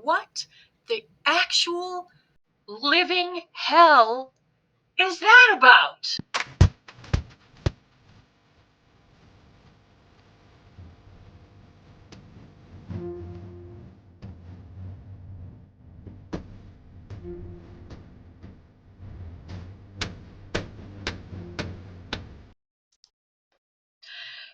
what the actual living hell is that about?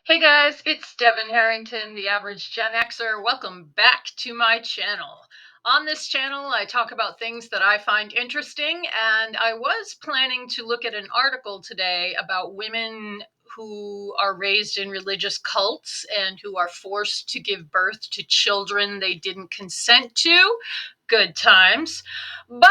Hey guys, it's Devin Harrington, the average Gen Xer. Welcome back to my channel. On this channel, I talk about things that I find interesting, and I was planning to look at an article today about women who are raised in religious cults and who are forced to give birth to children they didn't consent to. Good times. But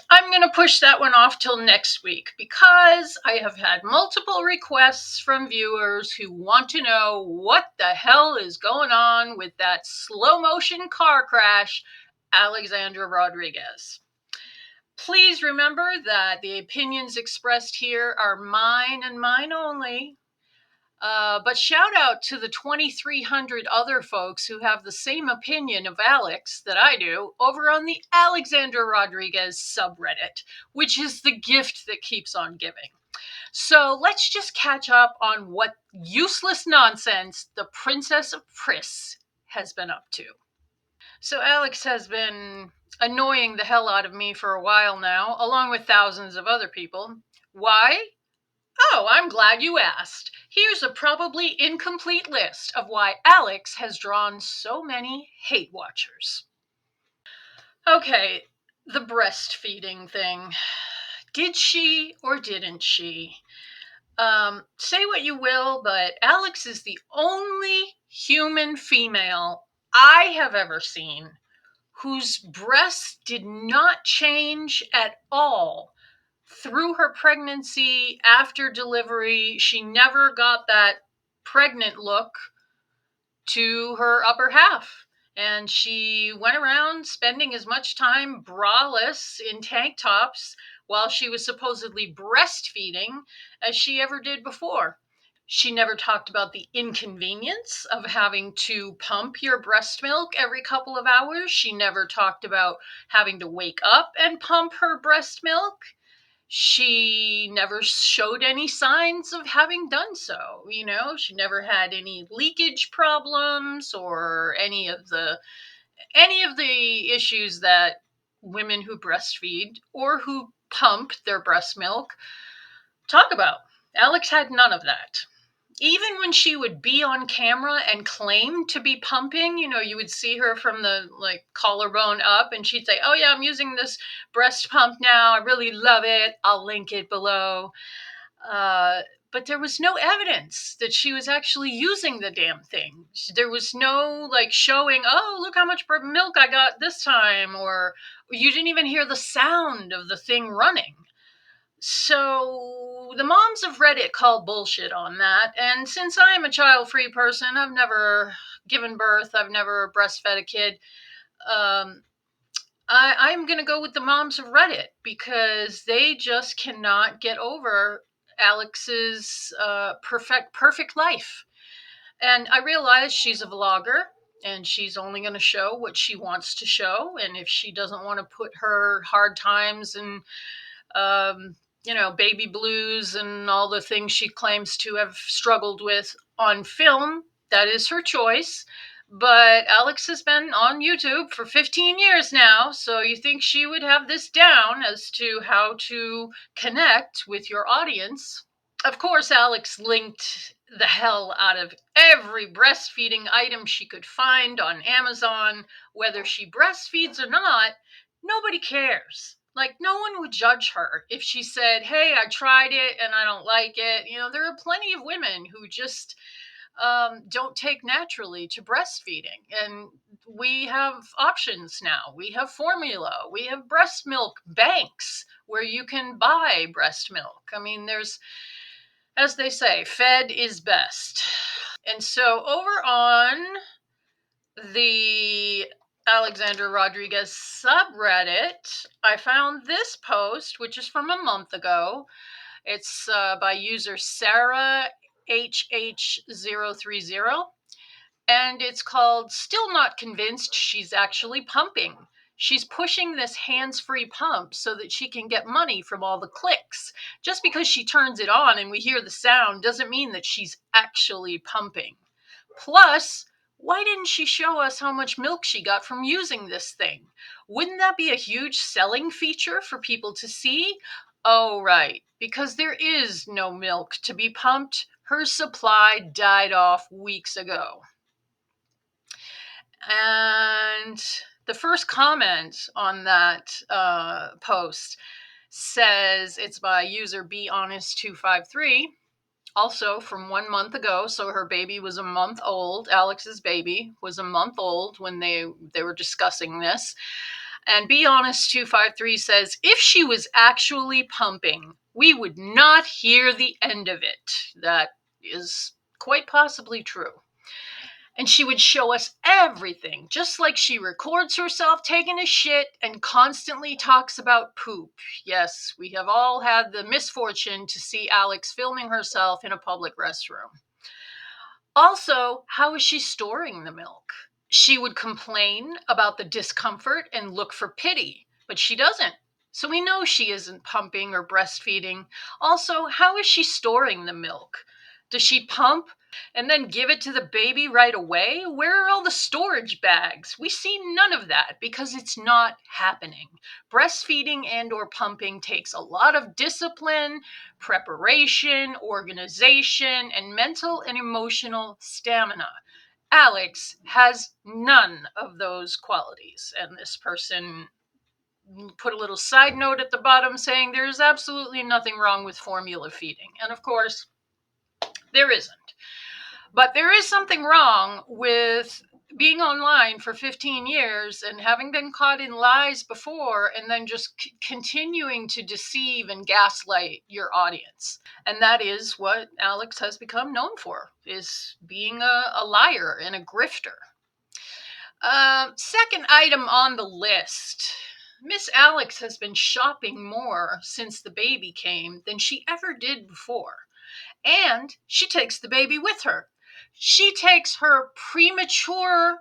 I'm going to push that one off till next week because I have had multiple requests from viewers who want to know what the hell is going on with that slow motion car crash, Alexandra Rodriguez. Please remember that the opinions expressed here are mine and mine only. But shout out to the 2,300 other folks who have the same opinion of Alex that I do over on the Alexandra Rodriguez subreddit, which is the gift that keeps on giving. So let's just catch up on what useless nonsense the Princess of Priss has been up to. So Alex has been annoying the hell out of me for a while now, along with thousands of other people. Why? Oh, I'm glad you asked. Here's a probably incomplete list of why Alex has drawn so many hate watchers. Okay, the breastfeeding thing. Did she or didn't she? Say what you will, but Alex is the only human female I have ever seen whose breasts did not change at all through her pregnancy, after delivery. She never got that pregnant look to her upper half. And she went around spending as much time braless in tank tops while she was supposedly breastfeeding as she ever did before. She never talked about the inconvenience of having to pump your breast milk every couple of hours. She never talked about having to wake up and pump her breast milk. She never showed any signs of having done so. She never had any leakage problems or any of the issues that women who breastfeed or who pump their breast milk talk about. Alex had none of that. Even when she would be on camera and claim to be pumping, you would see her from the collarbone up and she'd say, "Oh yeah, I'm using this breast pump now. I really love it. I'll link it below." But there was no evidence that she was actually using the damn thing. There was no showing, "Oh, look how much milk I got this time," or you didn't even hear the sound of the thing running. So the moms of Reddit call bullshit on that. And since I am a child-free person, I've never given birth, I've never breastfed a kid. I'm going to go with the moms of Reddit because they just cannot get over Alex's perfect life. And I realize she's a vlogger and she's only going to show what she wants to show. And if she doesn't want to put her hard times and baby blues and all the things she claims to have struggled with on film, that is her choice. But Alex has been on YouTube for 15 years now, so you think she would have this down as to how to connect with your audience. Of course, Alex linked the hell out of every breastfeeding item she could find on Amazon. Whether she breastfeeds or not, nobody cares. No one would judge her if she said, "Hey, I tried it and I don't like it." There are plenty of women who just don't take naturally to breastfeeding. And we have options now. We have formula. We have breast milk banks where you can buy breast milk. There's, as they say, fed is best. And so over on the Alexandra Rodriguez subreddit, I found this post, which is from a month ago. It's by user Sarah HH030, and it's called "Still Not Convinced She's Actually Pumping. She's pushing this hands-free pump so that she can get money from all the clicks. Just because she turns it on and we hear the sound doesn't mean that she's actually pumping. Plus, why didn't she show us how much milk she got from using this thing? Wouldn't that be a huge selling feature for people to see? Oh, right, because there is no milk to be pumped. Her supply died off weeks ago. And the first comment on that post says it's by user BeHonest253, also from 1 month ago. So her baby was a month old. Alex's baby was a month old when they were discussing this. And BeHonest253 says, if she was actually pumping, we would not hear the end of it. That is quite possibly true. And she would show us everything, just like she records herself taking a shit and constantly talks about poop. Yes, we have all had the misfortune to see Alex filming herself in a public restroom. Also, how is she storing the milk? She would complain about the discomfort and look for pity, but she doesn't. So we know she isn't pumping or breastfeeding. Also, how is she storing the milk? Does she pump and then give it to the baby right away? Where are all the storage bags? We see none of that because it's not happening. Breastfeeding and or pumping takes a lot of discipline, preparation, organization, and mental and emotional stamina. Alex has none of those qualities. And this person put a little side note at the bottom saying there's absolutely nothing wrong with formula feeding. And of course, there isn't. But there is something wrong with being online for 15 years and having been caught in lies before and then just continuing to deceive and gaslight your audience. And that is what Alex has become known for, is being a liar and a grifter. Second item on the list. Miss Alex has been shopping more since the baby came than she ever did before. And she takes the baby with her. She takes her premature,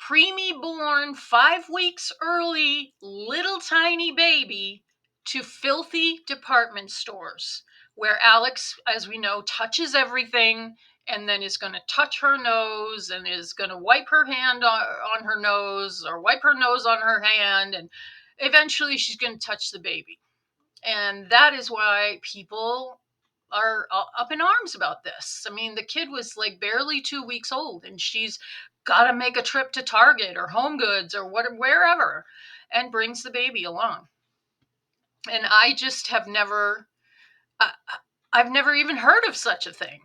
preemie born, 5 weeks early, little tiny baby to filthy department stores where Alex, as we know, touches everything and then is going to touch her nose and is going to wipe her hand on her nose or wipe her nose on her hand. And eventually she's going to touch the baby. And that is why people are up in arms about this. I mean, the kid was like barely 2 weeks old and she's got to make a trip to Target or Home Goods or wherever and brings the baby along. And I just have never, I've never even heard of such a thing.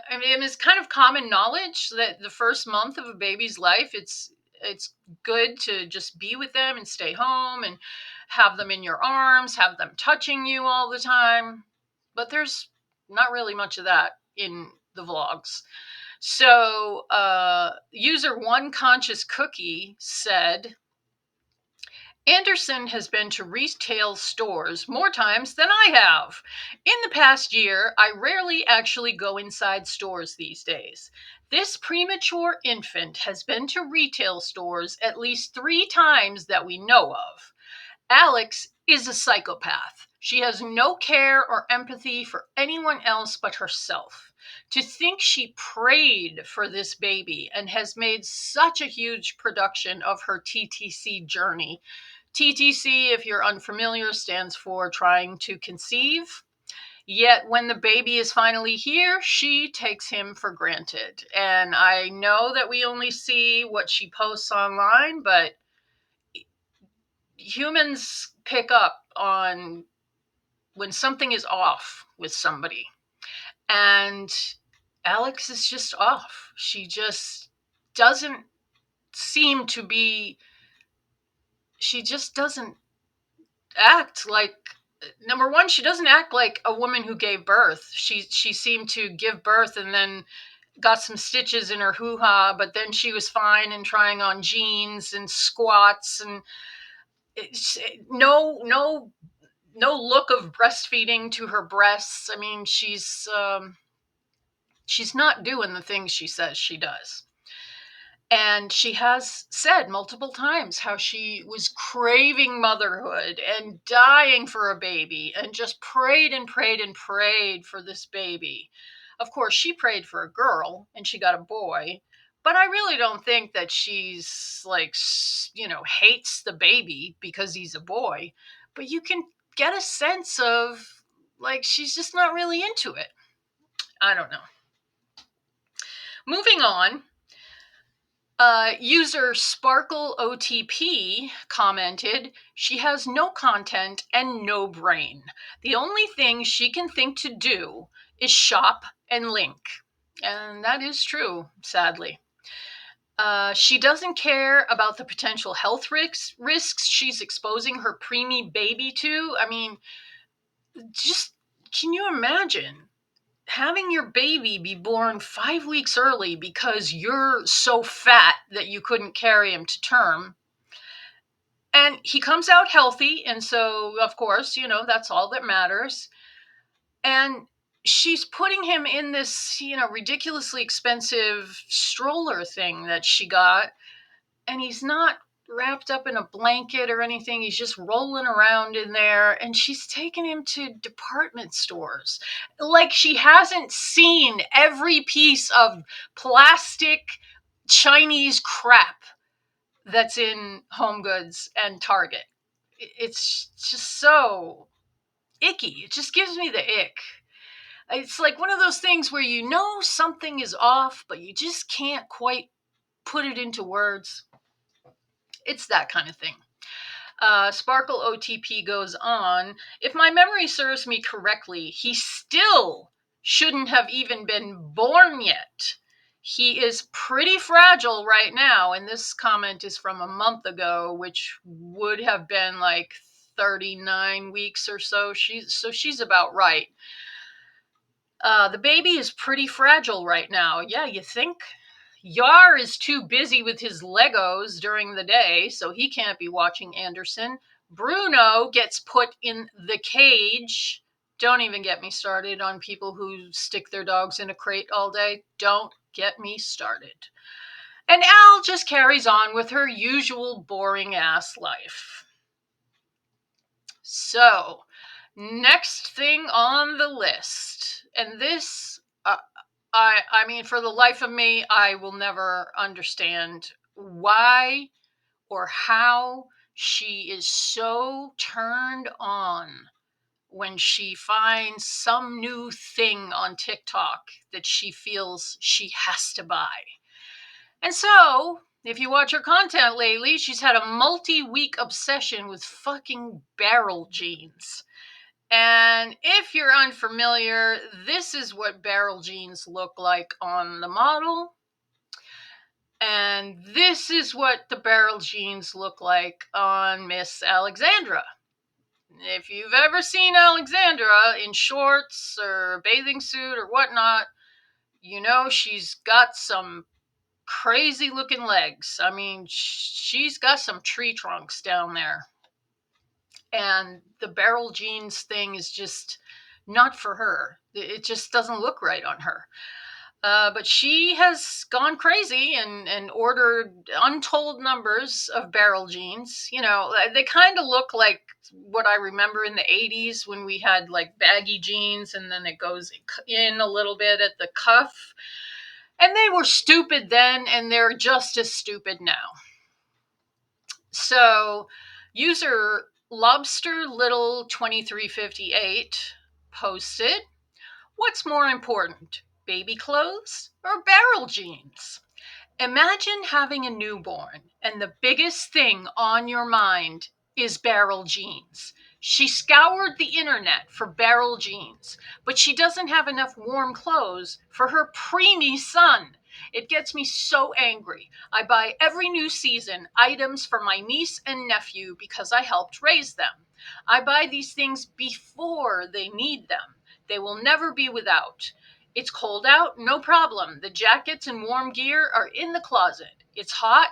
I mean, it's kind of common knowledge that the first month of a baby's life, it's good to just be with them and stay home and have them in your arms, have them touching you all the time. But there's not really much of that in the vlogs. So user One Conscious Cookie said, Anderson has been to retail stores more times than I have. In the past year, I rarely actually go inside stores these days. This premature infant has been to retail stores at least 3 times that we know of. Alex is a psychopath. She has no care or empathy for anyone else but herself. To think she prayed for this baby and has made such a huge production of her TTC journey. TTC, if you're unfamiliar, stands for trying to conceive. Yet when the baby is finally here, she takes him for granted. And I know that we only see what she posts online, but humans pick up on when something is off with somebody. And Alex is just off. She just doesn't seem to be, she just doesn't act like, number one, she doesn't act like a woman who gave birth. She seemed to give birth and then got some stitches in her hoo-ha, but then she was fine and trying on jeans and squats and no look of breastfeeding to her breasts. I mean, she's not doing the things she says she does. And she has said multiple times how she was craving motherhood and dying for a baby and just prayed and prayed and prayed for this baby. Of course, she prayed for a girl and she got a boy. But I really don't think that she's like, hates the baby because he's a boy. But you can get a sense of like she's just not really into it. I don't know. Moving on, user Sparkle OTP commented, she has no content and no brain. The only thing she can think to do is shop and link. And that is true, sadly. She doesn't care about the potential health risks she's exposing her preemie baby to. I mean, just can you imagine having your baby be born 5 weeks early because you're so fat that you couldn't carry him to term? And he comes out healthy. And so, of course, that's all that matters. And she's putting him in this, ridiculously expensive stroller thing that she got. And he's not wrapped up in a blanket or anything. He's just rolling around in there. And she's taken him to department stores. Like she hasn't seen every piece of plastic Chinese crap that's in Home Goods and Target. It's just so icky. It just gives me the ick. It's like one of those things where you know something is off, but you just can't quite put it into words. It's that kind of thing. Sparkle OTP goes on. If my memory serves me correctly, he still shouldn't have even been born yet. He is pretty fragile right now. And this comment is from a month ago, which would have been like 39 weeks or so. She's about right. The baby is pretty fragile right now. Yeah, you think? Yar is too busy with his Legos during the day, so he can't be watching Anderson. Bruno gets put in the cage. Don't even get me started on people who stick their dogs in a crate all day. Don't get me started. And Al just carries on with her usual boring ass life. So, next thing on the list, and this, I mean, for the life of me, I will never understand why or how she is so turned on when she finds some new thing on TikTok that she feels she has to buy. And so, if you watch her content lately, she's had a multi-week obsession with fucking barrel jeans. And if you're unfamiliar, this is what barrel jeans look like on the model. And this is what the barrel jeans look like on Miss Alexandra. If you've ever seen Alexandra in shorts or a bathing suit or whatnot, you know she's got some crazy looking legs. I mean, she's got some tree trunks down there. And the barrel jeans thing is just not for her. It just doesn't look right on her. But she has gone crazy and ordered untold numbers of barrel jeans. They kind of look like what I remember in the 80s when we had like baggy jeans and then it goes in a little bit at the cuff. And they were stupid then and they're just as stupid now. So, user Lobster Little 2358 posted, what's more important, baby clothes or barrel jeans? Imagine having a newborn and the biggest thing on your mind is barrel jeans. She scoured the internet for barrel jeans, but she doesn't have enough warm clothes for her preemie son. It gets me so angry. I buy every new season items for my niece and nephew because I helped raise them. I buy these things before they need them. They will never be without. It's cold out, no problem. The jackets and warm gear are in the closet. It's hot,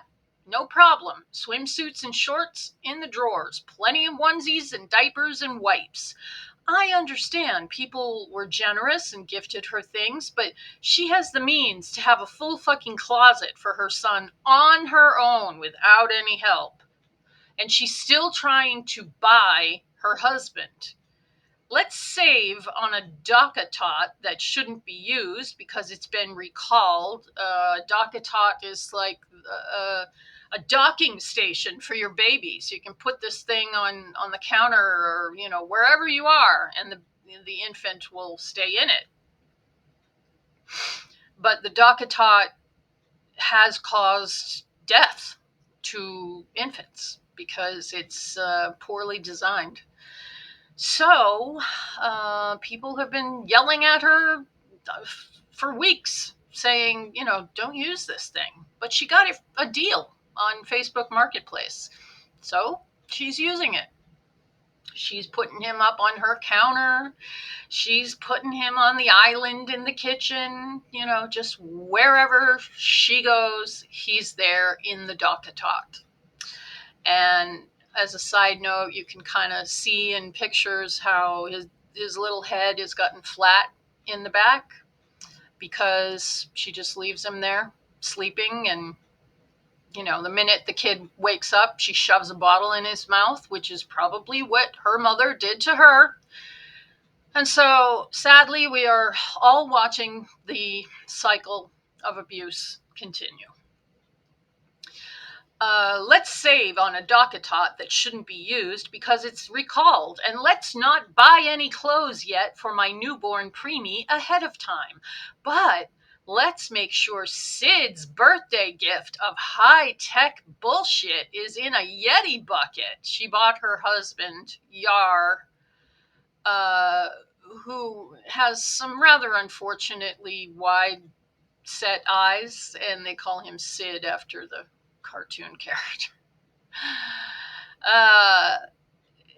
no problem. Swimsuits and shorts in the drawers. Plenty of onesies and diapers and wipes. I understand people were generous and gifted her things, but she has the means to have a full fucking closet for her son on her own without any help. And she's still trying to buy her husband. Let's save on a DockATot that shouldn't be used because it's been recalled. DockATot is like a docking station for your baby, so you can put this thing on the counter or wherever you are, and the infant will stay in it. But the DockATot has caused death to infants because it's poorly designed. So, people have been yelling at her for weeks, saying, don't use this thing. But she got a deal on Facebook Marketplace. So, she's using it. She's putting him up on her counter. She's putting him on the island in the kitchen. Just wherever she goes, he's there in the DockATot. And as a side note, you can kind of see in pictures how his little head has gotten flat in the back because she just leaves him there sleeping. And, the minute the kid wakes up, she shoves a bottle in his mouth, which is probably what her mother did to her. And so, sadly, we are all watching the cycle of abuse continue. Let's save on a DockATot that shouldn't be used because it's recalled. And let's not buy any clothes yet for my newborn preemie ahead of time. But let's make sure Sid's birthday gift of high-tech bullshit is in a Yeti bucket. She bought her husband, Yar, who has some rather unfortunately wide-set eyes, and they call him Sid after the cartoon character.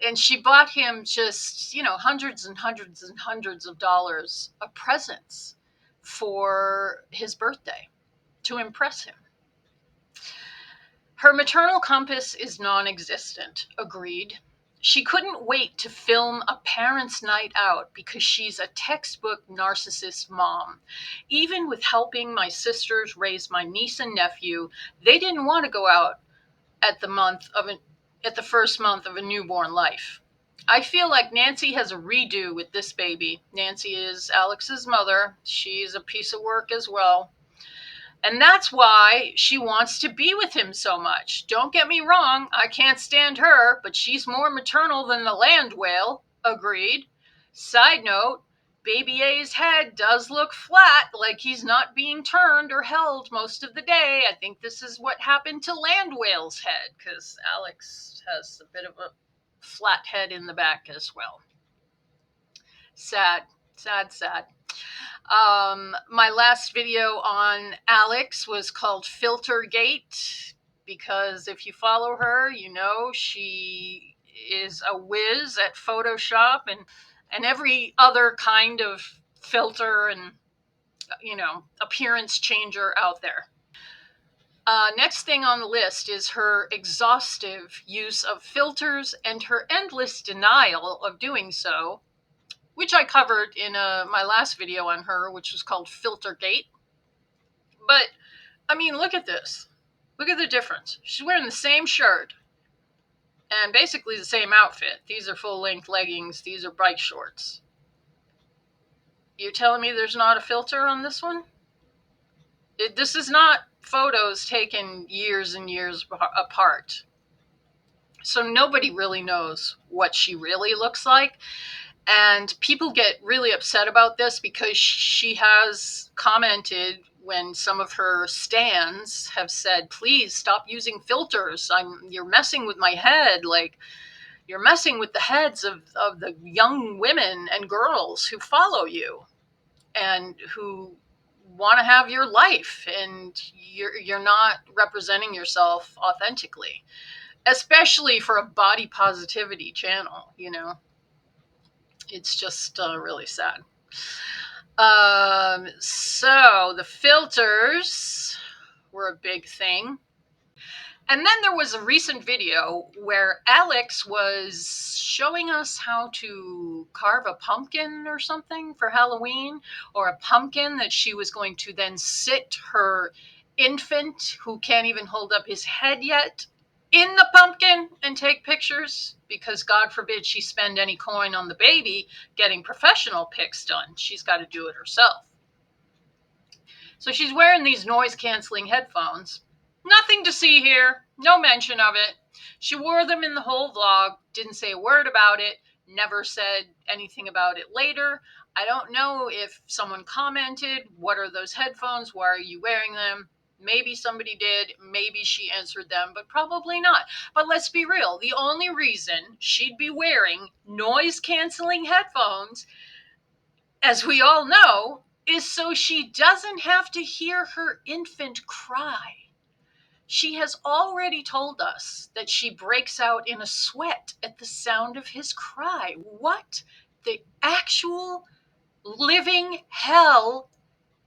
And she bought him just, hundreds and hundreds and hundreds of dollars of presents for his birthday to impress him. Her maternal compass is non-existent, agreed. She couldn't wait to film a parents' night out because she's a textbook narcissist mom. Even with helping my sisters raise my niece and nephew, they didn't want to go out at the first month of a newborn life. I feel like Nancy has a redo with this baby. Nancy is Alex's mother. She's a piece of work as well. And that's why she wants to be with him so much. Don't get me wrong, I can't stand her, but she's more maternal than the land whale. Agreed. Side note, Baby A's head does look flat, like he's not being turned or held most of the day. I think this is what happened to land whale's head, because Alex has a bit of a flat head in the back as well. Sad, sad, sad. My last video on Alex was called Filtergate, because if you follow her, she is a whiz at Photoshop and every other kind of filter and, appearance changer out there. Next thing on the list is her exhaustive use of filters and her endless denial of doing so, which I covered in my last video on her, which was called Filtergate. But, look at this. Look at the difference. She's wearing the same shirt and basically the same outfit. These are full-length leggings. These are bike shorts. You're telling me there's not a filter on this one? This is not photos taken years and years apart. So nobody really knows what she really looks like. And people get really upset about this because she has commented when some of her stans have said, please stop using filters. You're messing with my head. Like, you're messing with the heads of the young women and girls who follow you and who want to have your life, and you're not representing yourself authentically, especially for a body positivity channel, It's just really sad. So the filters were a big thing. And then there was a recent video where Alex was showing us how to carve a pumpkin or something for Halloween, or a pumpkin that she was going to then sit her infant, who can't even hold up his head yet, in the pumpkin and take pictures, because God forbid she spend any coin on the baby getting professional pics done. She's got to do it herself. So she's wearing these noise canceling headphones. Nothing to see here, no mention of it. She wore them in the whole vlog, didn't say a word about it, never said anything about it later. I don't know if someone commented, what are those headphones? Why are you wearing them? Maybe somebody did, maybe she answered them, but probably not. But let's be real, the only reason she'd be wearing noise canceling headphones, as we all know, is so she doesn't have to hear her infant cry. She has already told us that she breaks out in a sweat at the sound of his cry. What the actual living hell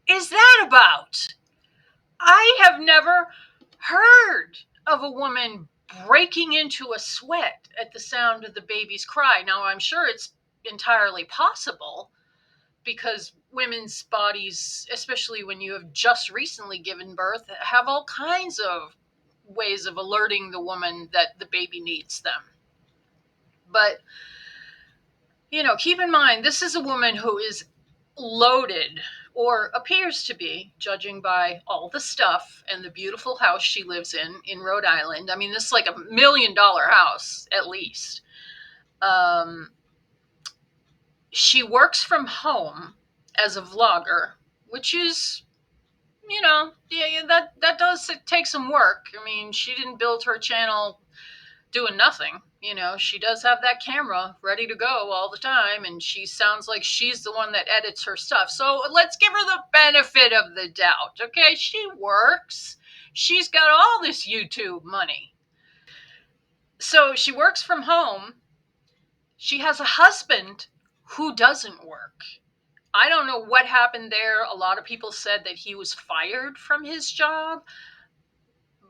is that about? I have never heard of a woman breaking into a sweat at the sound of the baby's cry. Now, I'm sure it's entirely possible, because women's bodies, especially when you have just recently given birth, have all kinds of ways of alerting the woman that the baby needs them. But, keep in mind, this is a woman who is loaded, or appears to be, judging by all the stuff and the beautiful house she lives in Rhode Island. I mean, this is like $1 million house, at least. She works from home as a vlogger, which is, that does take some work. I mean, she didn't build her channel doing nothing. She does have that camera ready to go all the time, and she sounds like she's the one that edits her stuff. So let's give her the benefit of the doubt, okay? She works. She's got all this YouTube money. So she works from home. She has a husband who doesn't work. I don't know what happened there. A lot of people said that he was fired from his job,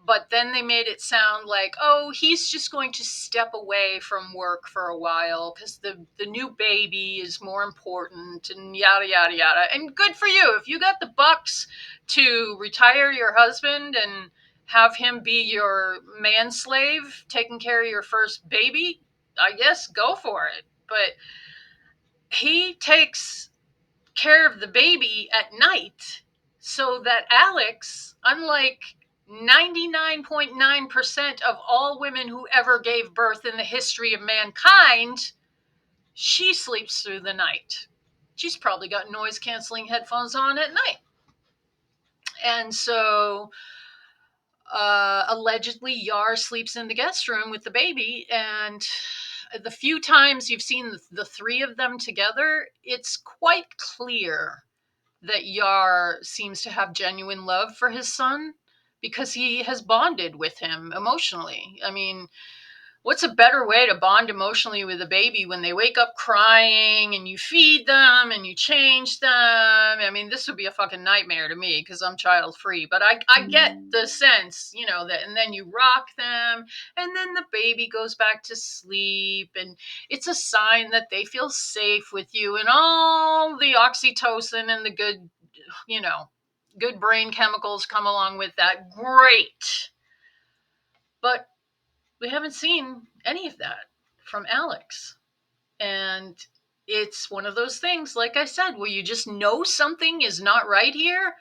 but then they made it sound like, oh, he's just going to step away from work for a while because the new baby is more important, and yada, yada, yada. And good for you. If you got the bucks to retire your husband and have him be your manslave taking care of your first baby, I guess go for it. But he takes care of the baby at night, so that Alex, unlike 99.9% of all women who ever gave birth in the history of mankind, she sleeps through the night. She's probably got noise canceling headphones on at night. And so allegedly Yar sleeps in the guest room with the baby, and the few times you've seen the three of them together, it's quite clear that Yar seems to have genuine love for his son, because he has bonded with him emotionally. I mean, what's a better way to bond emotionally with a baby when they wake up crying and you feed them and you change them? I mean, this would be a fucking nightmare to me because I'm child free, but I get the sense, that, and then you rock them and then the baby goes back to sleep, and it's a sign that they feel safe with you, and all the oxytocin and the good brain chemicals come along with that. Great. But we haven't seen any of that from Alex. And it's one of those things, like I said, where you just know something is not right here,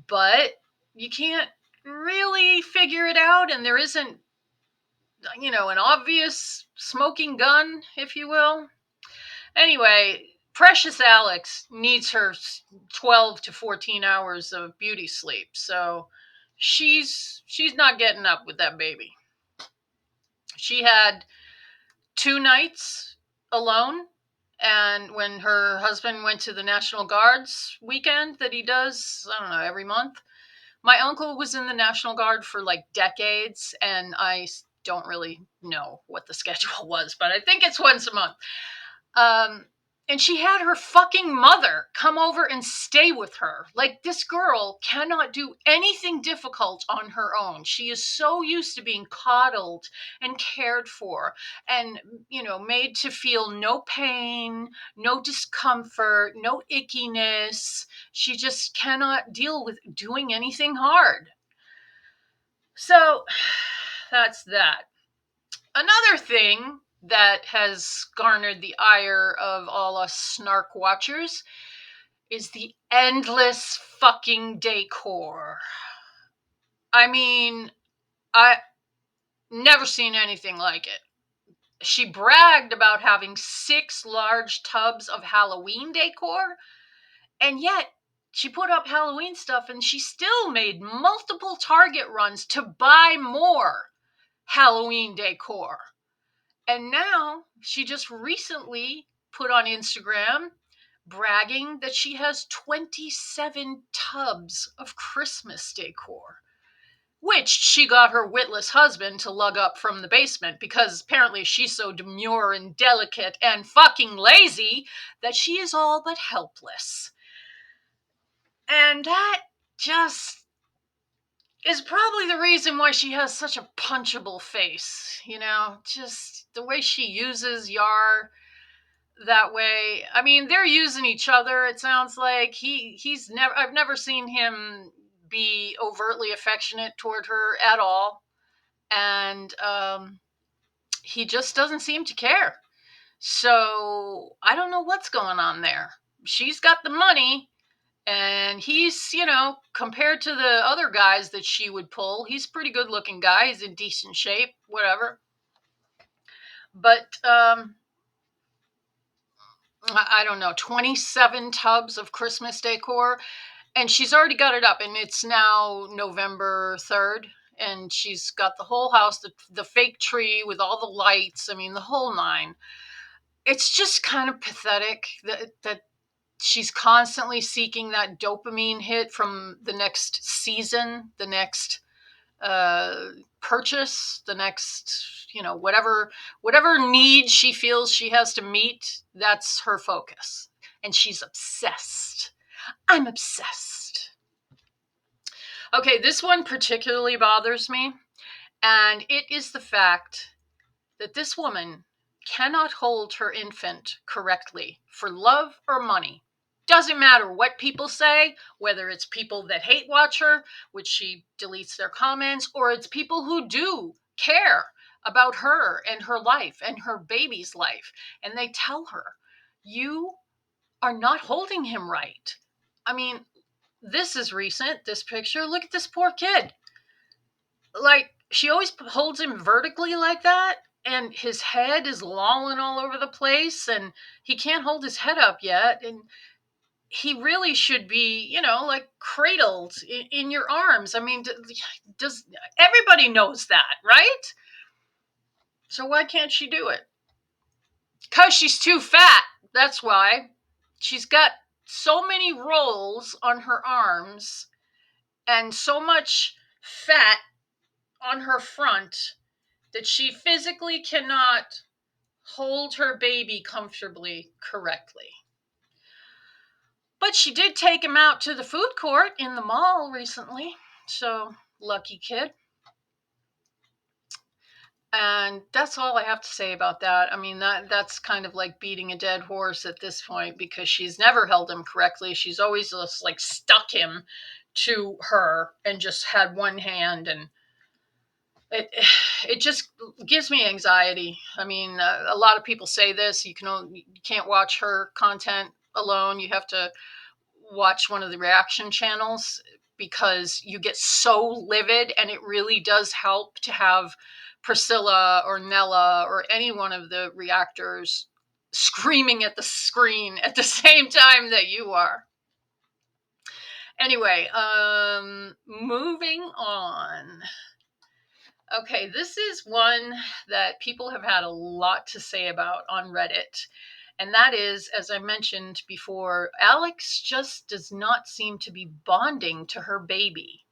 but you can't really figure it out. And there isn't, an obvious smoking gun, if you will. Anyway, precious Alex needs her 12 to 14 hours of beauty sleep. So she's not getting up with that baby. She had 2 nights alone, and when her husband went to the National Guard's weekend that he does, I don't know, every month. My uncle was in the National Guard for like decades, and I don't really know what the schedule was, but I think it's once a month. And she had her fucking mother come over and stay with her. Like, this girl cannot do anything difficult on her own. She is so used to being coddled and cared for and, made to feel no pain, no discomfort, no ickiness. She just cannot deal with doing anything hard. So that's that. Another thing that has garnered the ire of all us snark watchers is the endless fucking decor. I mean, I never seen anything like it. She bragged about having 6 large tubs of Halloween decor, and yet she put up Halloween stuff and she still made multiple Target runs to buy more Halloween decor. And now she just recently put on Instagram bragging that she has 27 tubs of Christmas decor, which she got her witless husband to lug up from the basement because apparently she's so demure and delicate and fucking lazy that she is all but helpless. And that just is probably the reason why she has such a punchable face, just the way she uses Yar that way. I mean, they're using each other. It sounds like I've never seen him be overtly affectionate toward her at all. And he just doesn't seem to care. So I don't know what's going on there. She's got the money. And he's, compared to the other guys that she would pull, he's a pretty good looking guy. He's in decent shape, whatever. But I don't know, 27 tubs of Christmas decor. And she's already got it up, and it's now November 3rd. And she's got the whole house, the fake tree with all the lights. I mean, the whole nine. It's just kind of pathetic that she's constantly seeking that dopamine hit from the next season, the next purchase, the next, whatever need she feels she has to meet. That's her focus. And she's obsessed. I'm obsessed. Okay, this one particularly bothers me. And it is the fact that this woman cannot hold her infant correctly for love or money. Doesn't matter what people say, whether it's people that hate watch her, which she deletes their comments, or it's people who do care about her and her life and her baby's life. And they tell her, you are not holding him right. I mean, this is recent, this picture. Look at this poor kid. Like, she always holds him vertically like that, and his head is lolling all over the place, and he can't hold his head up yet. And he really should be, like cradled in your arms. I mean, does everybody knows that, right? So why can't she do it? Because she's too fat. That's why. She's got so many rolls on her arms and so much fat on her front that she physically cannot hold her baby comfortably correctly. But she did take him out to the food court in the mall recently. So, lucky kid. And that's all I have to say about that. I mean, that's kind of like beating a dead horse at this point because she's never held him correctly. She's always just like stuck him to her and just had one hand, and it just gives me anxiety. I mean, a lot of people say this. You can't watch her content alone. You have to watch one of the reaction channels because you get so livid, and it really does help to have Priscilla or Nella or any one of the reactors screaming at the screen at the same time that you are. Anyway, moving on. Okay, this is one that people have had a lot to say about on Reddit. And that is, as I mentioned before, Alex just does not seem to be bonding to her baby.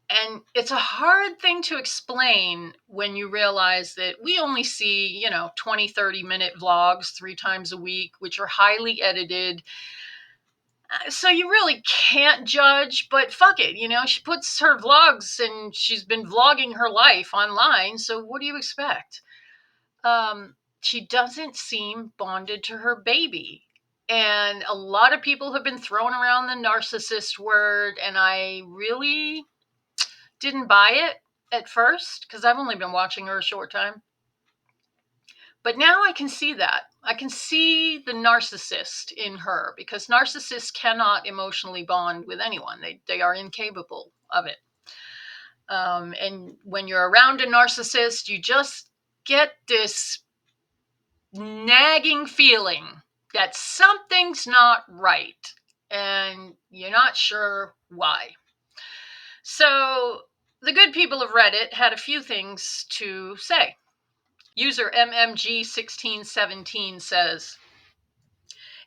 And it's a hard thing to explain when you realize that we only see, 20, 30-minute vlogs 3 times a week, which are highly edited. So you really can't judge, but fuck it. She puts her vlogs and she's been vlogging her life online. So what do you expect? She doesn't seem bonded to her baby. And a lot of people have been throwing around the narcissist word, and I really didn't buy it at first because I've only been watching her a short time. But now I can see that. I can see the narcissist in her because narcissists cannot emotionally bond with anyone. They are incapable of it. And when you're around a narcissist, you just get this nagging feeling that something's not right and you're not sure why. So the good people of Reddit had a few things to say. User MMG1617 says,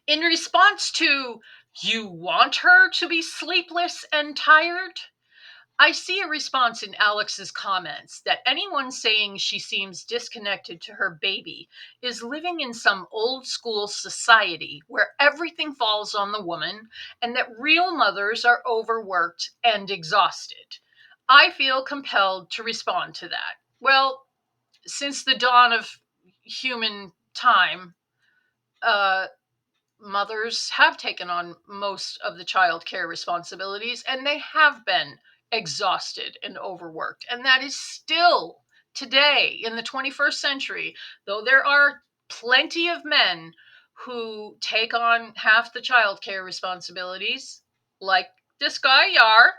in response to, you want her to be sleepless and tired? I see a response in Alex's comments that anyone saying she seems disconnected to her baby is living in some old school society where everything falls on the woman and that real mothers are overworked and exhausted. I feel compelled to respond to that. Well, since the dawn of human time, uh, mothers have taken on most of the child care responsibilities and they have been exhausted and overworked. And that is still today in the 21st century, though there are plenty of men who take on half the child care responsibilities, like this guy Yar.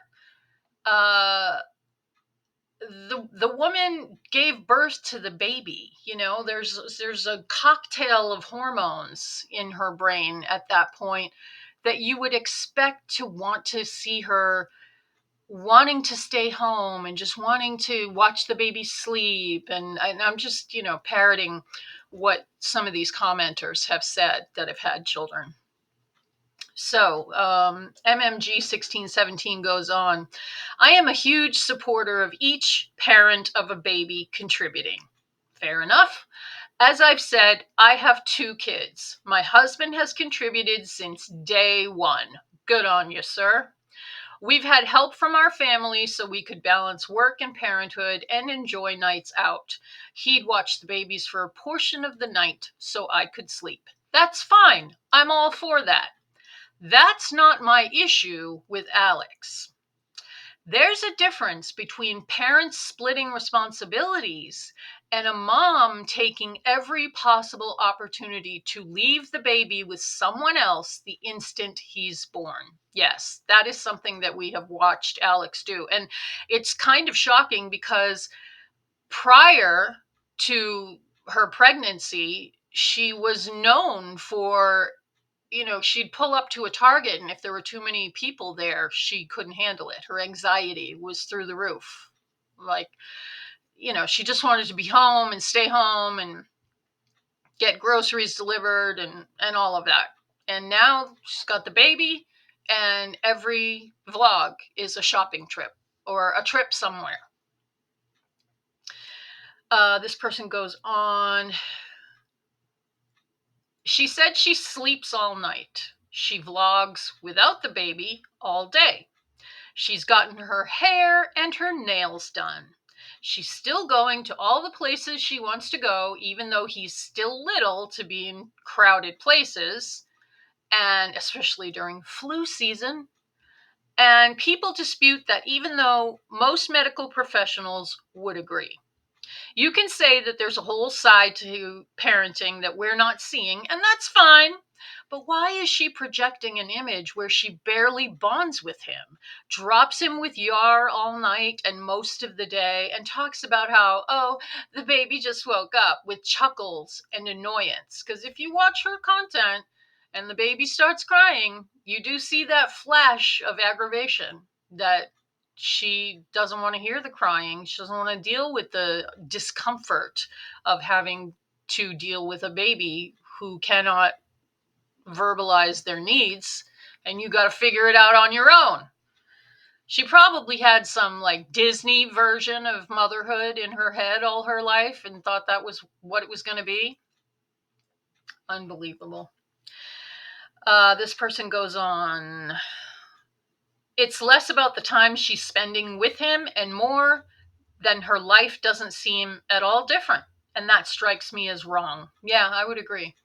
The woman gave birth to the baby. There's a cocktail of hormones in her brain at that point that you would expect to want to see her wanting to stay home and just wanting to watch the baby sleep. And I'm just parroting what some of these commenters have said that have had children. So, MMG1617 goes on. I am a huge supporter of each parent of a baby contributing. Fair enough. As I've said, I have 2 kids. My husband has contributed since day one. Good on you, sir. We've had help from our family so we could balance work and parenthood and enjoy nights out. He'd watch the babies for a portion of the night so I could sleep. That's fine. I'm all for that. That's not my issue with Alex. There's a difference between parents splitting responsibilities and a mom taking every possible opportunity to leave the baby with someone else the instant he's born. Yes, that is something that we have watched Alex do. And it's kind of shocking because prior to her pregnancy, she was known for she'd pull up to a Target, and if there were too many people there, she couldn't handle it. Her anxiety was through the roof. Like, she just wanted to be home and stay home and get groceries delivered and all of that. And now she's got the baby, and every vlog is a shopping trip or a trip somewhere. This person goes on. She said she sleeps all night. She vlogs without the baby all day. She's gotten her hair and her nails done. She's still going to all the places she wants to go, even though he's still little to be in crowded places, and especially during flu season. And people dispute that, even though most medical professionals would agree. You can say that there's a whole side to parenting that we're not seeing, and that's fine. But why is she projecting an image where she barely bonds with him, drops him with Yar all night and most of the day, and talks about how, oh, the baby just woke up, with chuckles and annoyance? Because if you watch her content and the baby starts crying, you do see that flash of aggravation that she doesn't want to hear the crying. She doesn't want to deal with the discomfort of having to deal with a baby who cannot verbalize their needs, and you got to figure it out on your own. She probably had some like Disney version of motherhood in her head all her life and thought that was what it was going to be. Unbelievable. This person goes on. It's less about the time she's spending with him and more than her life doesn't seem at all different. And that strikes me as wrong. Yeah, I would agree.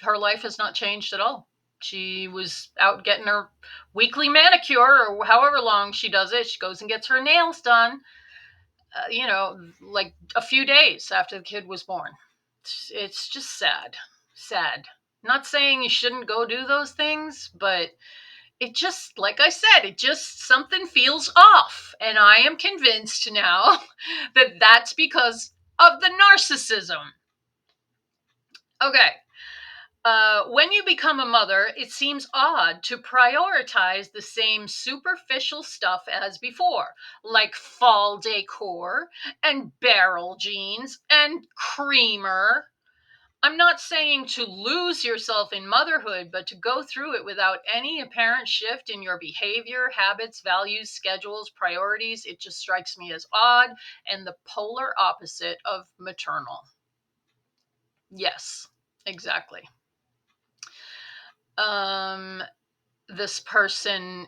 Her life has not changed at all. She was out getting her weekly manicure or however long she does it. She goes and gets her nails done, like a few days after the kid was born. It's just sad. Sad. Not saying you shouldn't go do those things, but it just, like I said, it just something feels off. And I am convinced now that that's because of the narcissism. Okay. When you become a mother, it seems odd to prioritize the same superficial stuff as before, like fall decor and barrel jeans and creamer. I'm not saying to lose yourself in motherhood, but to go through it without any apparent shift in your behavior, habits, values, schedules, priorities. It just strikes me as odd and the polar opposite of maternal. Yes, exactly. Um, this person,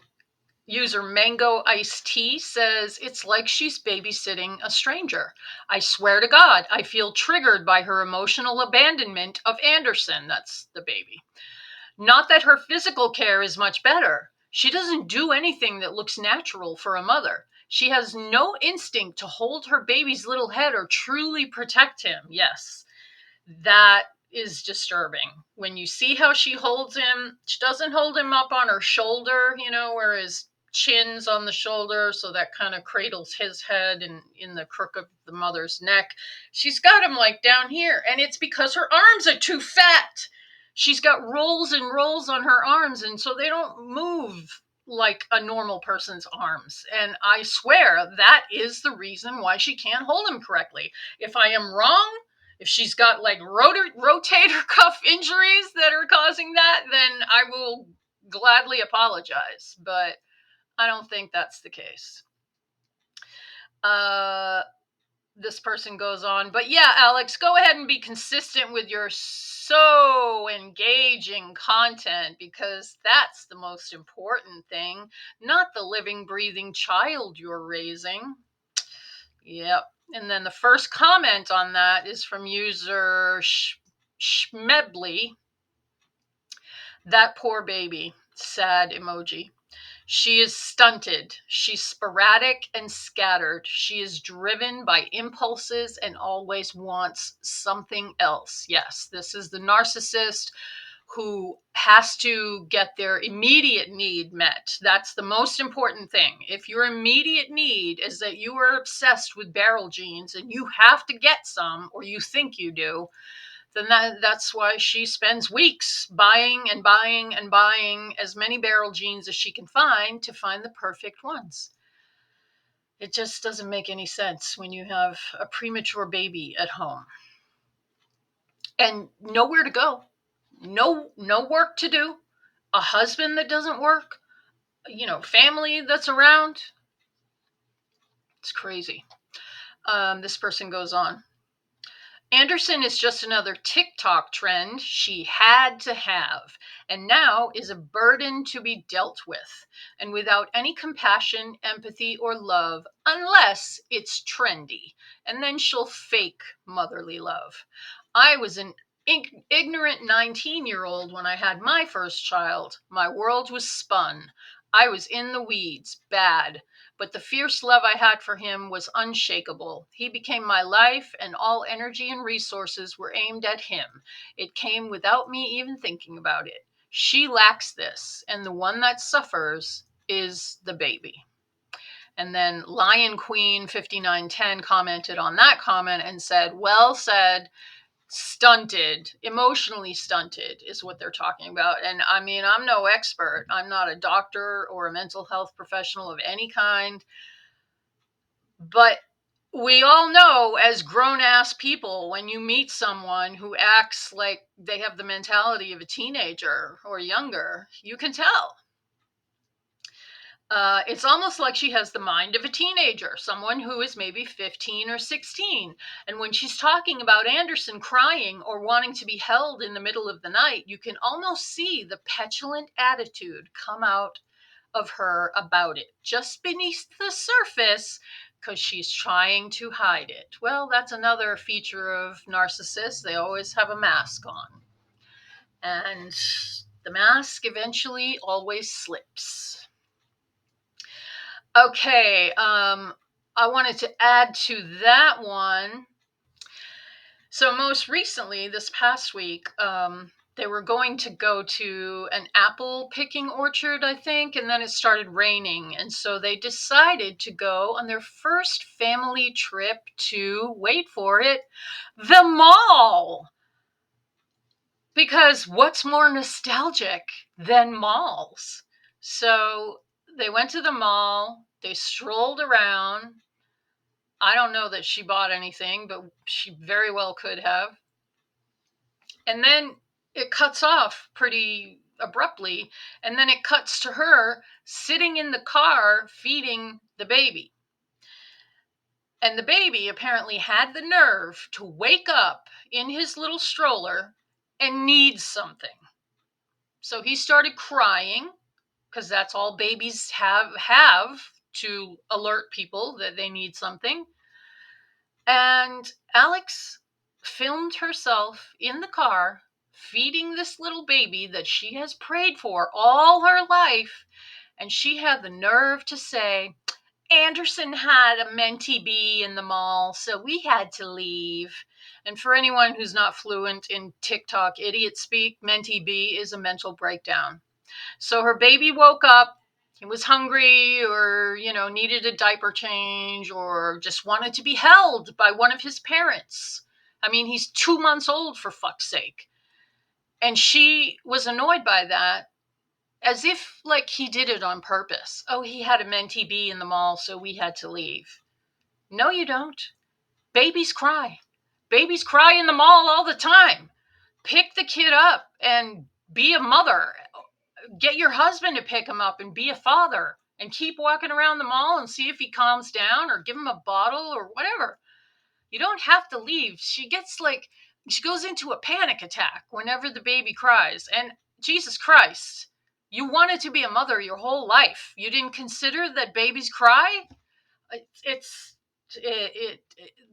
user Mango Iced Tea, says it's like she's babysitting a stranger. I swear to God, I feel triggered by her emotional abandonment of Anderson. That's the baby. Not that her physical care is much better. She doesn't do anything that looks natural for a mother. She has no instinct to hold her baby's little head or truly protect him. Yes, that is disturbing. When you see how she holds him, she doesn't hold him up on her shoulder, where his chin's on the shoulder, so that kind of cradles his head and in the crook of the mother's neck. She's got him like down here, and it's because her arms are too fat. She's got rolls and rolls on her arms, and so they don't move like a normal person's arms. And I swear that is the reason why she can't hold him correctly. If I am wrong, if she's got like rotator cuff injuries that are causing that, then I will gladly apologize. But I don't think that's the case. This person goes on, but yeah, Alex, go ahead and be consistent with your so engaging content, because that's the most important thing, not the living, breathing child you're raising. Yep. And then the first comment on that is from user Schmebly. That poor baby. Sad emoji. She is stunted. She's sporadic and scattered. She is driven by impulses and always wants something else. Yes, this is the narcissist who has to get their immediate need met. That's the most important thing. If your immediate need is that you are obsessed with barrel jeans and you have to get some, or you think you do, then that's why she spends weeks buying and buying and buying as many barrel jeans as she can find to find the perfect ones. It just doesn't make any sense when you have a premature baby at home and nowhere to go, no work to do, a husband that doesn't work, family that's around. It's crazy. This person goes on. Anderson is just another TikTok trend she had to have, and now is a burden to be dealt with, and without any compassion, empathy, or love, unless it's trendy, and then she'll fake motherly love. I was an ignorant 19-year-old when I had my first child. My world was spun. I was in the weeds, bad. But the fierce love I had for him was unshakable. He became my life, and all energy and resources were aimed at him. It came without me even thinking about it. She lacks this, and the one that suffers is the baby. And then Lion Queen 5910 commented on that comment and said, well said. Stunted, emotionally stunted is what they're talking about. And I mean, I'm no expert. I'm not a doctor or a mental health professional of any kind. But we all know, as grown-ass people, when you meet someone who acts like they have the mentality of a teenager or younger, you can tell. It's almost like she has the mind of a teenager, someone who is maybe 15 or 16. And when she's talking about Anderson crying or wanting to be held in the middle of the night, you can almost see the petulant attitude come out of her about it, just beneath the surface, because she's trying to hide it. Well, that's another feature of narcissists. They always have a mask on. And the mask eventually always slips. Okay, I wanted to add to that one. So most recently, this past week, they were going to go to an apple picking orchard, I think, and then it started raining. And so they decided to go on their first family trip to, wait for it, the mall. Because what's more nostalgic than malls? So they went to the mall, they strolled around. I don't know that she bought anything, but she very well could have. And then it cuts off pretty abruptly, and then it cuts to her sitting in the car feeding the baby. And the baby apparently had the nerve to wake up in his little stroller and needs something. So he started crying, because that's all babies have to alert people that they need something. And Alex filmed herself in the car feeding this little baby that she has prayed for all her life. And she had the nerve to say, Anderson had a Menty bee in the mall, so we had to leave. And for anyone who's not fluent in TikTok idiot speak, Menty bee is a mental breakdown. So her baby woke up, he was hungry, or, needed a diaper change, or just wanted to be held by one of his parents. I mean, he's 2 months old, for fuck's sake. And she was annoyed by that, as if like he did it on purpose. Oh, he had a Menty bee in the mall, so we had to leave. No, you don't. Babies cry. Babies cry in the mall all the time. Pick the kid up and be a mother. Get your husband to pick him up and be a father, and keep walking around the mall and see if he calms down, or give him a bottle or whatever. You don't have to leave. She goes into a panic attack whenever the baby cries. And Jesus Christ, you wanted to be a mother your whole life. You didn't consider that babies cry?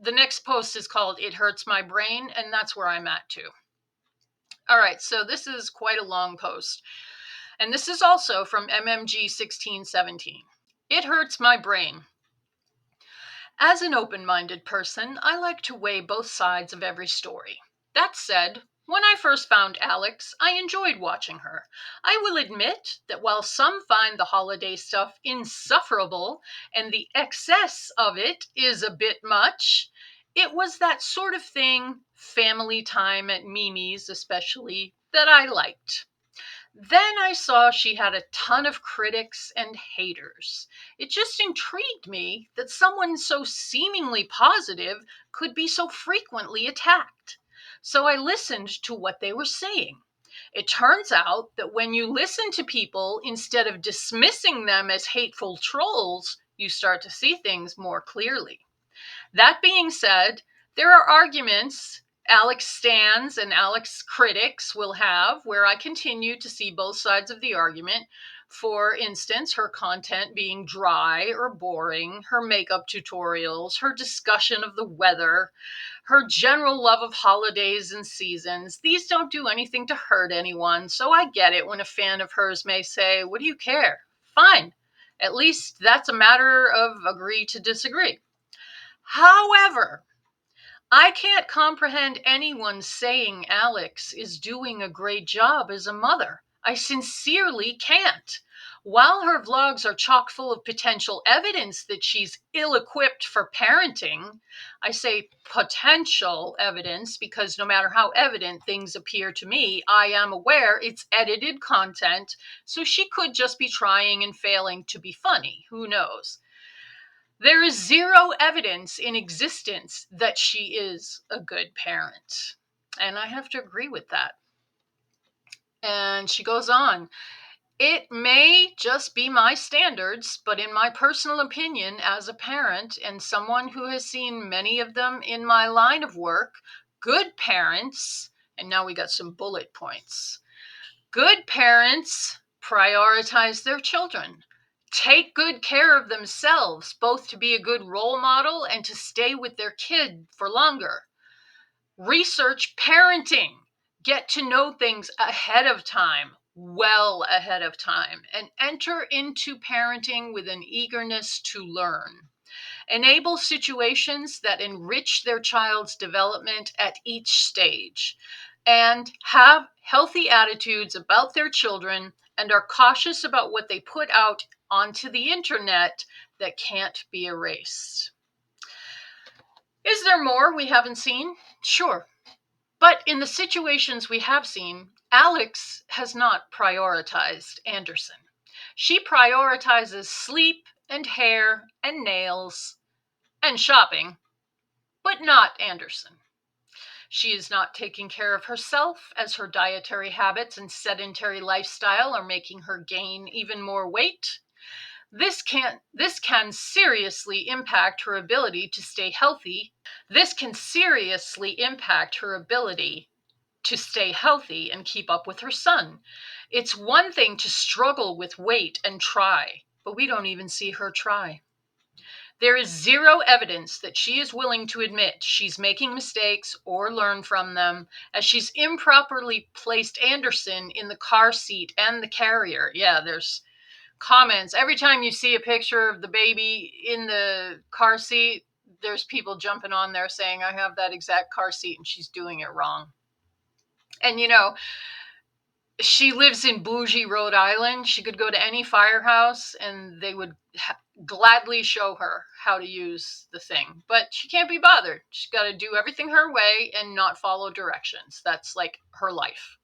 The next post is called "It Hurts My Brain," and that's where I'm at too. All right, so this is quite a long post. And this is also from MMG 1617. It hurts my brain. As an open-minded person, I like to weigh both sides of every story. That said, when I first found Alex, I enjoyed watching her. I will admit that while some find the holiday stuff insufferable and the excess of it is a bit much, it was that sort of thing, family time at Mimi's especially, that I liked. Then I saw she had a ton of critics and haters. It just intrigued me that someone so seemingly positive could be so frequently attacked. So I listened to what they were saying. It turns out that when you listen to people instead of dismissing them as hateful trolls, you start to see things more clearly. That being said, there are arguments Alex stands and Alex critics will have where I continue to see both sides of the argument. For instance, her content being dry or boring, her makeup tutorials, her discussion of the weather, her general love of holidays and seasons. These don't do anything to hurt anyone, so I get it when a fan of hers may say, "What do you care?" Fine. At least that's a matter of agree to disagree. However, I can't comprehend anyone saying Alex is doing a great job as a mother. I sincerely can't. While her vlogs are chock full of potential evidence that she's ill-equipped for parenting, I say potential evidence because no matter how evident things appear to me, I am aware it's edited content, so she could just be trying and failing to be funny. Who knows? There is zero evidence in existence that she is a good parent. And I have to agree with that. And she goes on. It may just be my standards, but in my personal opinion, as a parent and someone who has seen many of them in my line of work, good parents, and now we got some bullet points. Good parents prioritize their children, take good care of themselves, both to be a good role model and to stay with their kid for longer. Research parenting, get to know things ahead of time, well ahead of time, and enter into parenting with an eagerness to learn. Enable situations that enrich their child's development at each stage, and have healthy attitudes about their children and are cautious about what they put out onto the internet that can't be erased. Is there more we haven't seen? Sure. But in the situations we have seen, Alex has not prioritized Anderson. She prioritizes sleep and hair and nails and shopping, but not Anderson. She is not taking care of herself, as her dietary habits and sedentary lifestyle are making her gain even more weight. This can seriously impact her ability to stay healthy. This can seriously impact her ability to stay healthy and keep up with her son. It's one thing to struggle with weight and try, but we don't even see her try. There is zero evidence that she is willing to admit she's making mistakes or learn from them, as she's improperly placed Anderson in the car seat and the carrier. Yeah, there's comments. Every time you see a picture of the baby in the car seat, there's people jumping on there saying, I have that exact car seat and she's doing it wrong. And she lives in bougie Rhode Island. She could go to any firehouse and they would gladly show her how to use the thing. But she can't be bothered. She's got to do everything her way and not follow directions. That's like her life.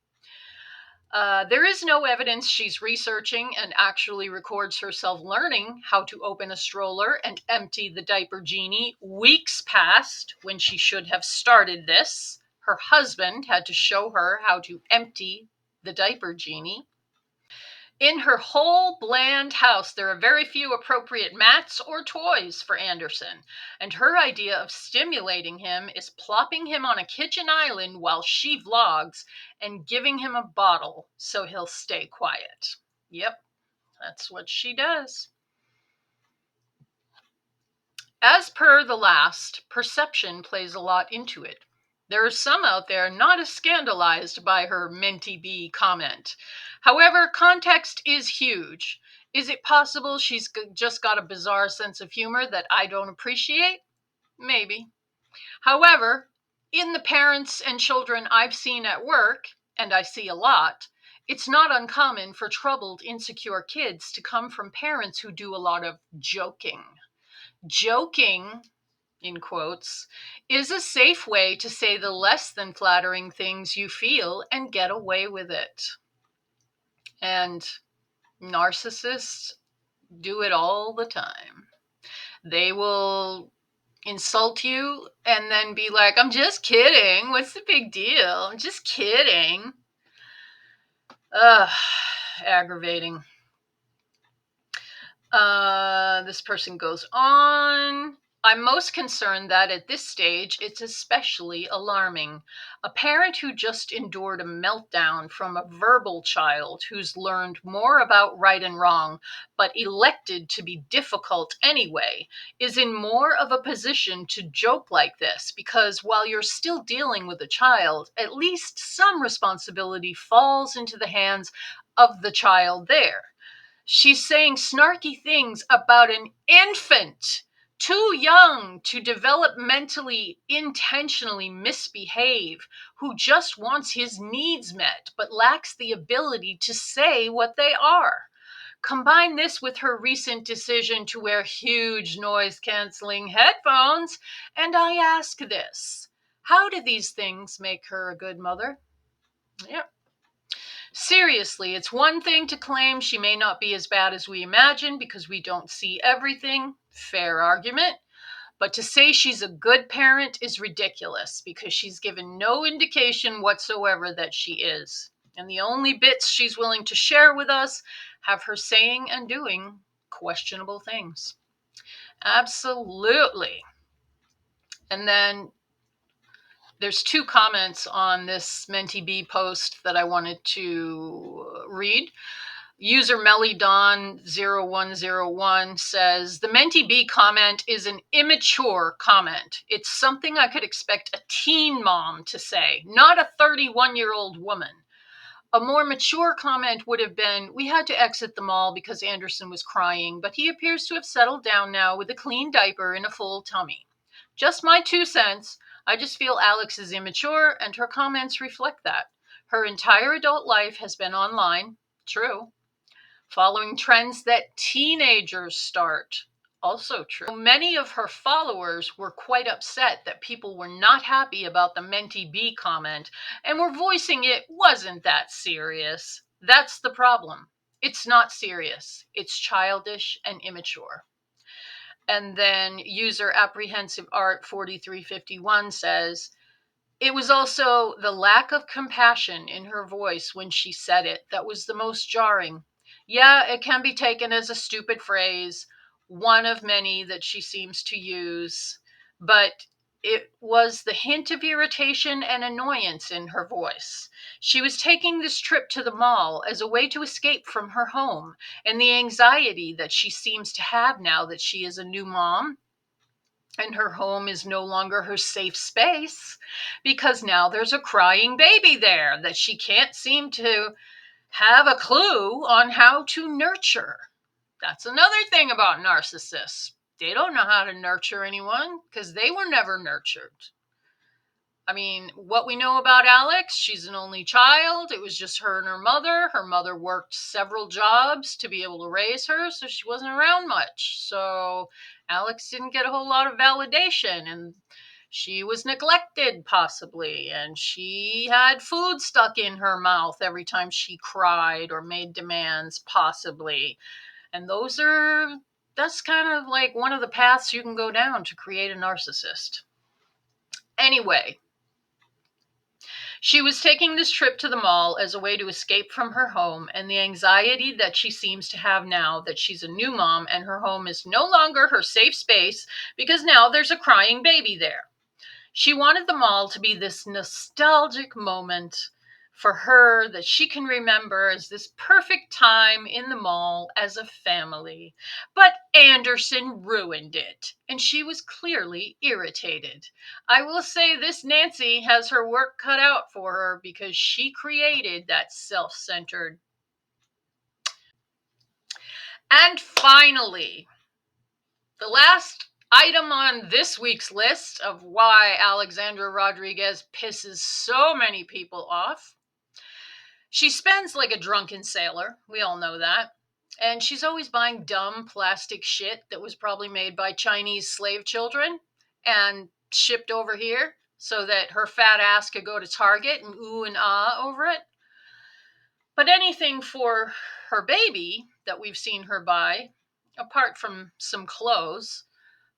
There is no evidence she's researching and actually records herself learning how to open a stroller and empty the diaper genie weeks past when she should have started this. Her husband had to show her how to empty the diaper genie. In her whole bland house, there are very few appropriate mats or toys for Anderson, and her idea of stimulating him is plopping him on a kitchen island while she vlogs and giving him a bottle so he'll stay quiet. Yep, that's what she does. As per the last, perception plays a lot into it. There are some out there not as scandalized by her Menty bee comment. However, context is huge. Is it possible she's just got a bizarre sense of humor that I don't appreciate? Maybe. However, in the parents and children I've seen at work, and I see a lot, it's not uncommon for troubled, insecure kids to come from parents who do a lot of joking. Joking, in quotes, is a safe way to say the less than flattering things you feel and get away with it. And narcissists do it all the time. They will insult you and then be like, I'm just kidding. What's the big deal? I'm just kidding. Ugh, aggravating. This person goes on. I'm most concerned that at this stage, it's especially alarming. A parent who just endured a meltdown from a verbal child who's learned more about right and wrong, but elected to be difficult anyway, is in more of a position to joke like this, because while you're still dealing with a child, at least some responsibility falls into the hands of the child there. She's saying snarky things about an infant, too young to developmentally intentionally misbehave, who just wants his needs met but lacks the ability to say what they are. Combine this with her recent decision to wear huge noise-canceling headphones, and I ask this: how do these things make her a good mother? Yep. Seriously, it's one thing to claim she may not be as bad as we imagine because we don't see everything. Fair argument. But to say she's a good parent is ridiculous because she's given no indication whatsoever that she is. And the only bits she's willing to share with us have her saying and doing questionable things. Absolutely. And then there's 2 comments on this Menty B post that I wanted to read. User MellyDon0101 says, the Menty B comment is an immature comment. It's something I could expect a teen mom to say, not a 31-year-old woman. A more mature comment would have been, we had to exit the mall because Anderson was crying, but he appears to have settled down now with a clean diaper and a full tummy. Just my 2 cents. I just feel Alex is immature, and her comments reflect that. Her entire adult life has been online. True. Following trends that teenagers start. Also true. Many of her followers were quite upset that people were not happy about the Menty B comment and were voicing it wasn't that serious. That's the problem. It's not serious. It's childish and immature. And then user apprehensive art 4351 says, it was also the lack of compassion in her voice when she said it that was the most jarring. Yeah, it can be taken as a stupid phrase, one of many that she seems to use, but it was the hint of irritation and annoyance in her voice. She was taking this trip to the mall as a way to escape from her home and the anxiety that she seems to have now that she is a new mom and her home is no longer her safe space because now there's a crying baby there that she can't seem to have a clue on how to nurture. That's another thing about narcissists. They don't know how to nurture anyone because they were never nurtured. I mean, what we know about Alex, she's an only child. It was just her and her mother. Her mother worked several jobs to be able to raise her, so she wasn't around much. So Alex didn't get a whole lot of validation, and she was neglected possibly, and she had food stuck in her mouth every time she cried or made demands possibly. And that's kind of like one of the paths you can go down to create a narcissist. Anyway, she was taking this trip to the mall as a way to escape from her home and the anxiety that she seems to have now that she's a new mom and her home is no longer her safe space because now there's a crying baby there. She wanted the mall to be this nostalgic moment for her that she can remember as this perfect time in the mall as a family. But Anderson ruined it, and she was clearly irritated. I will say this Nancy has her work cut out for her because she created that self-centered. And finally, the last item on this week's list of why Alexandra Rodriguez pisses so many people off. She spends like a drunken sailor. We all know that. And she's always buying dumb plastic shit that was probably made by Chinese slave children and shipped over here so that her fat ass could go to Target and ooh and ah over it. But anything for her baby that we've seen her buy, apart from some clothes,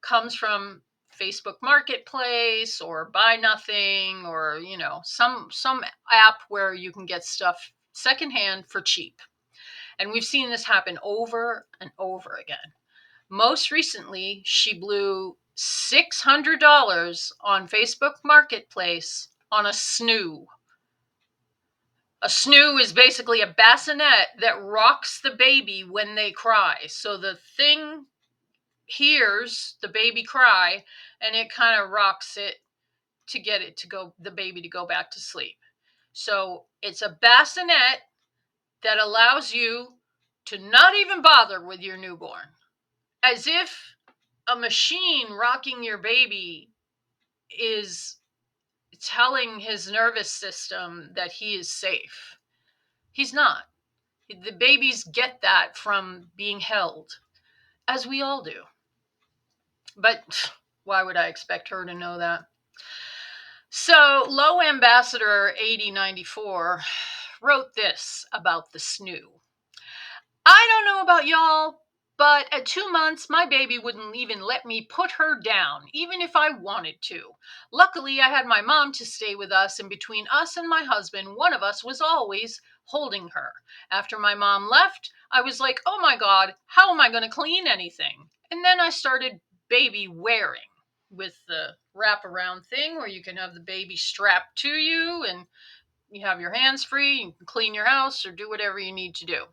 comes from Facebook Marketplace or Buy Nothing or, some app where you can get stuff secondhand for cheap. And we've seen this happen over and over again. Most recently, she blew $600 on Facebook Marketplace on a snoo. A snoo is basically a bassinet that rocks the baby when they cry. So the thing hears the baby cry and it kind of rocks it to get the baby to go back to sleep. So it's a bassinet that allows you to not even bother with your newborn, as if a machine rocking your baby is telling his nervous system that he is safe. He's not. The babies get that from being held, as we all do. But why would I expect her to know that? So, Low Ambassador 8094 wrote this about the snoo. I don't know about y'all, But at 2 months, my baby wouldn't even let me put her down, even if I wanted to. Luckily, I had my mom to stay with us, and between us and my husband, one of us was always holding her. After my mom left, I was like, oh my God, how am I going to clean anything? And then I started baby wearing with the wraparound thing where you can have the baby strapped to you and you have your hands free, you can clean your house or do whatever you need to do.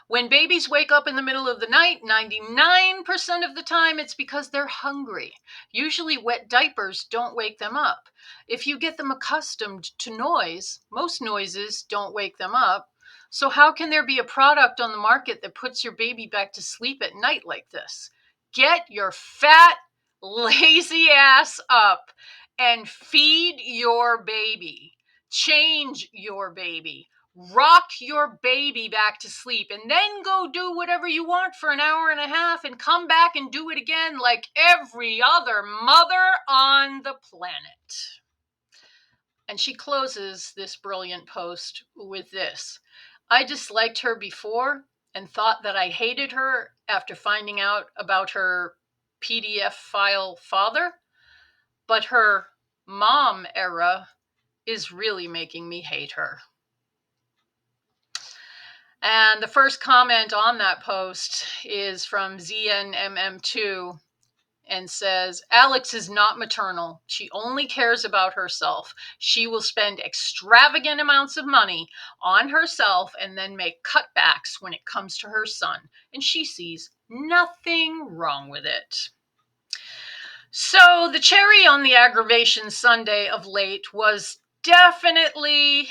When babies wake up in the middle of the night, 99% of the time it's because they're hungry. Usually wet diapers don't wake them up. If you get them accustomed to noise, most noises don't wake them up. So how can there be a product on the market that puts your baby back to sleep at night like this? Get your fat, lazy ass up and feed your baby. Change your baby. Rock your baby back to sleep and then go do whatever you want for an hour and a half and come back and do it again like every other mother on the planet. And she closes this brilliant post with this: I disliked her before and thought that I hated her after finding out about her PDF file father, but her mom era is really making me hate her. And the first comment on that post is from ZNMM2 and says, Alex is not maternal. She only cares about herself. She will spend extravagant amounts of money on herself and then make cutbacks when it comes to her son. And she sees nothing wrong with it. So the cherry on the aggravation sundae of late was definitely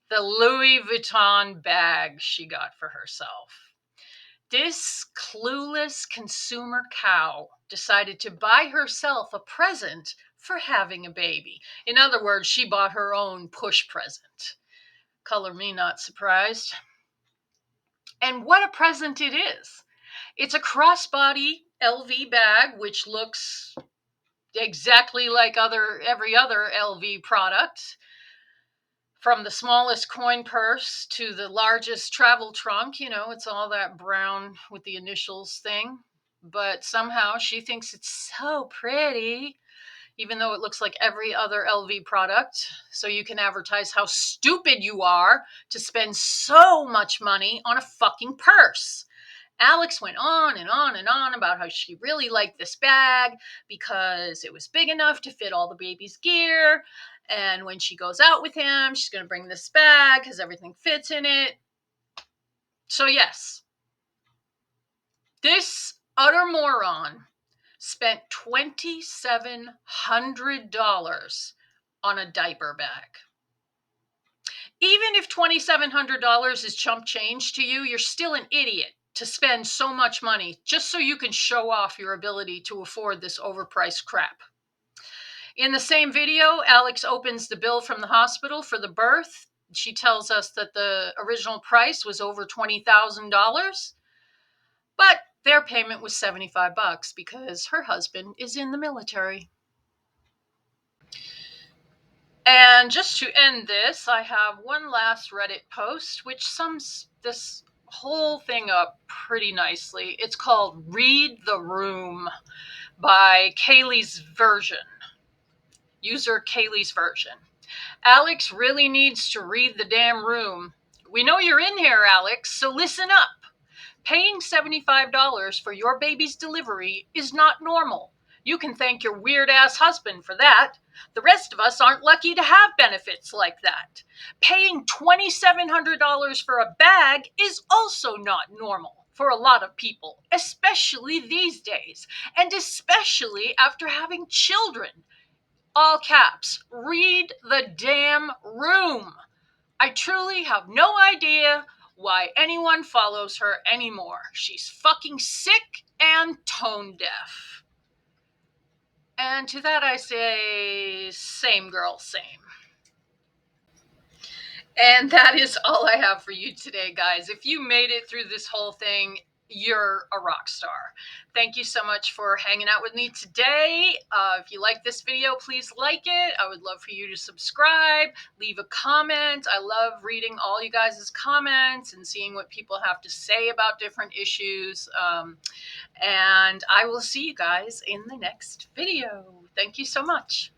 the Louis Vuitton bag she got for herself. This clueless consumer cow decided to buy herself a present for having a baby. In other words, she bought her own push present. Color me not surprised. And what a present it is. It's a crossbody LV bag, which looks exactly like every other LV product. From the smallest coin purse to the largest travel trunk, it's all that brown with the initials thing. But somehow she thinks it's so pretty, even though it looks like every other LV product. So you can advertise how stupid you are to spend so much money on a fucking purse. Alex went on and on and on about how she really liked this bag because it was big enough to fit all the baby's gear. And when she goes out with him, she's going to bring this bag because everything fits in it. So yes, this utter moron spent $2,700 on a diaper bag. Even if $2,700 is chump change to you, you're still an idiot to spend so much money just so you can show off your ability to afford this overpriced crap. In the same video, Alex opens the bill from the hospital for the birth. She tells us that the original price was over $20,000, but their payment was $75 because her husband is in the military. And just to end this, I have one last Reddit post which sums this whole thing up pretty nicely. It's called Read the Room by Kaylee's Version. User Kaylee's Version. Alex really needs to read the damn room. We know you're in here, Alex, so listen up. Paying $75 for your baby's delivery is not normal. You can thank your weird-ass husband for that. The rest of us aren't lucky to have benefits like that. Paying $2,700 for a bag is also not normal for a lot of people, especially these days, and especially after having children. All caps, read the damn room. I truly have no idea why anyone follows her anymore. She's fucking sick and tone deaf. And to that I say, same girl, same. And that is all I have for you today, guys. If you made it through this whole thing, you're a rock star. Thank you so much for hanging out with me today. If you like this video, please like it. I would love for you to subscribe, leave a comment. I love reading all you guys' comments and seeing what people have to say about different issues. And I will see you guys in the next video. Thank you so much.